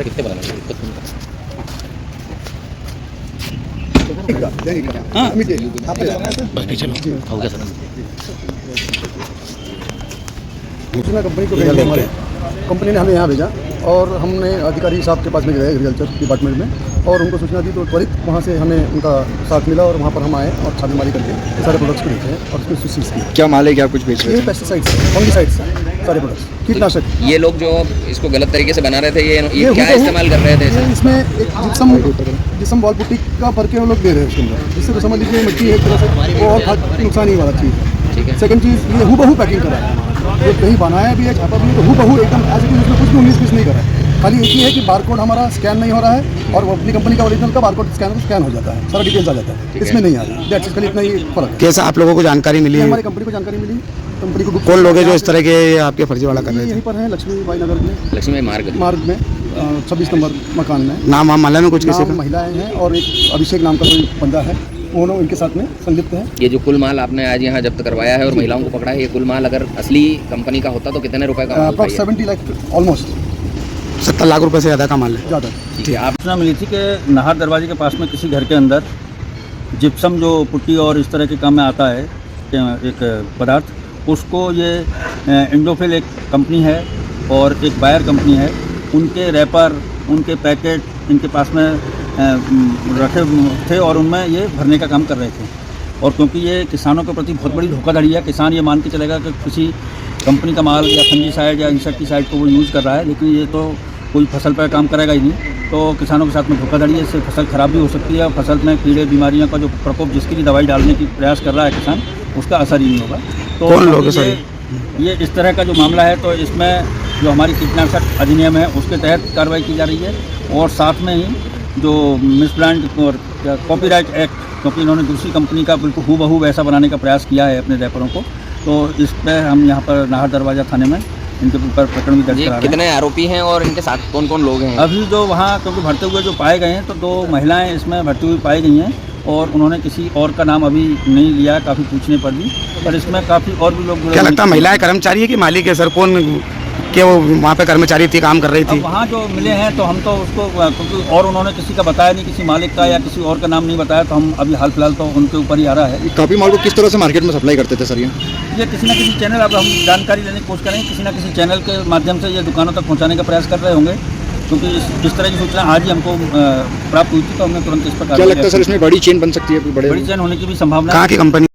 कितने बनाना हो गया सर। सूचना कंपनी को भेजा हमारे कंपनी ने हमें यहाँ भेजा और हमने अधिकारी साहब के पास में गए एग्रीकल्चर डिपार्टमेंट में और उनको सूचना दी तो त्वरित वहाँ से हमें उनका साथ मिला और वहाँ पर हम आए और छापेमारी करके ये सारे प्रोडक्ट्स को देखे हैं और उसमें सीज की। क्या माल है, क्या कुछ बेच रहे ये पेस्टिसाइड्स फंगिसाइड्स सारे प्रोडक्ट्स कीटनाशक। ये लोग जो इसको गलत तरीके से बना रहे थे, ये क्या इस्तेमाल कर रहे थे? इसमें एक जिप्सम वॉल पुट्टी का भर के वो लोग दे रहे हैं उसके अंदर, जिससे तो समझ लीजिए मिट्टी है एक तरह से वो और नुकसान ही वाला चीज़ है। ठीक है। सेकंड चीज़ ये हूबहू पैकिंग करा है, जो कहीं बनाया भी है छापा भी है तो हूबहू एकदम एज इट इज, उसमें कुछ भी 19-20 नहीं करा है। खाली एक ही है कि बारकोड हमारा स्कैन नहीं हो रहा है और वो अपनी कंपनी का ओरिजिनल का बारकोड स्कैन हो जाता है, सारा डिटेल्स आ जाता है, इसमें नहीं आ रहा है। दैट्स खाली इतना ही फर्क है। कैसा आप लोगों को जानकारी मिली है? हमारी कंपनी को जानकारी मिली, कंपनी को कौन लोग हैं जो इस तरह के आपके फर्जीवाड़ा कर रहे थे? यहीं पर है लक्ष्मीबाई नगर में, लक्ष्मी मार्ग में 26 नंबर मकान में। नाम मामला में कुछ किसी का? महिलाएं हैं और एक अभिषेक नाम का कोई बंदा है, वो लोग इनके साथ में संलिप्त है। ये जो कुल माल आपने आज यहाँ जब्त करवाया है और महिलाओं को पकड़ा है, ये कुल माल अगर असली कंपनी का होता तो कितने रुपए का? अप्रॉक्स 70 लाख ऑलमोस्ट 70 लाख रुपए से ज़्यादा का माल है। ज़्यादा। ठीक है। आप सूचना मिली थी कि नाहर दरवाजे के पास में किसी घर के अंदर जिप्सम जो पुट्टी और इस तरह के काम में आता है एक पदार्थ, उसको ये इंडोफिल एक कंपनी है और एक बायर कंपनी है, उनके रैपर उनके पैकेट इनके पास में रखे थे और उनमें ये भरने का काम कर रहे थे। और क्योंकि ये किसानों के प्रति बहुत बड़ी धोखाधड़ी है, किसान ये मान के चलेगा कि किसी कंपनी का माल या फंजीसाइड या इंसेक्टिसाइड को वो यूज़ कर रहा है, लेकिन ये तो कोई फसल पर काम करेगा ही नहीं। तो किसानों के साथ में धोखाधड़ी है, इससे फसल ख़राब भी हो सकती है और फसल में कीड़े बीमारियों का जो प्रकोप जिसकी भी दवाई डालने की प्रयास कर रहा है किसान, उसका असर ही नहीं होगा। तो कौन लोग हैं सर? ये इस तरह का जो मामला है तो इसमें जो हमारी कीटनाशक अधिनियम है उसके तहत कार्रवाई की जा रही है और साथ में ही जो मिसब्रांड और कॉपीराइट एक्ट, क्योंकि इन्होंने दूसरी कंपनी का बिल्कुल हूबहू वैसा बनाने का प्रयास किया है अपने रैपरों को, तो इस पर हम यहाँ पर नाहर दरवाजा थाने में इनके ऊपर प्रकरण भी दर्ज करा रहे हैं। कितने आरोपी हैं और इनके साथ कौन कौन लोग हैं? अभी जो वहाँ क्योंकि भरते हुए जो पाए गए हैं तो 2 महिलाएं इसमें भर्ती हुई पाई गई हैं और उन्होंने किसी और का नाम अभी नहीं लिया है काफ़ी पूछने पर भी, पर इसमें काफ़ी और भी लोग। क्या लगता है महिलाएं कर्मचारी है कि मालिक है सर? कौन कि वो वहाँ पे कर्मचारी थी, काम कर रही थी? वहाँ जो मिले हैं तो हम तो उसको क्योंकि और उन्होंने किसी का बताया नहीं, किसी मालिक का या किसी और का नाम नहीं बताया, तो हम अभी हाल फिलहाल तो उनके ऊपर ही आ रहा है। काफ़ी माल को किस तरह से मार्केट में सप्लाई करते थे सर? ये किसी न किसी चैनल, अब हम जानकारी लेने की कोशिश करेंगे, किसी न किसी चैनल के माध्यम से ये दुकानों तक पहुँचाने का प्रयास कर रहे होंगे, क्योंकि इस तरह की सूचना आज ही हमको प्राप्त हुई थी तो हमने तुरंत इस पर। क्या लगता है सर इसमें बड़ी चेन बन सकती है? बड़ी चेन होने की भी संभावना है। कहाँ की कंपनी?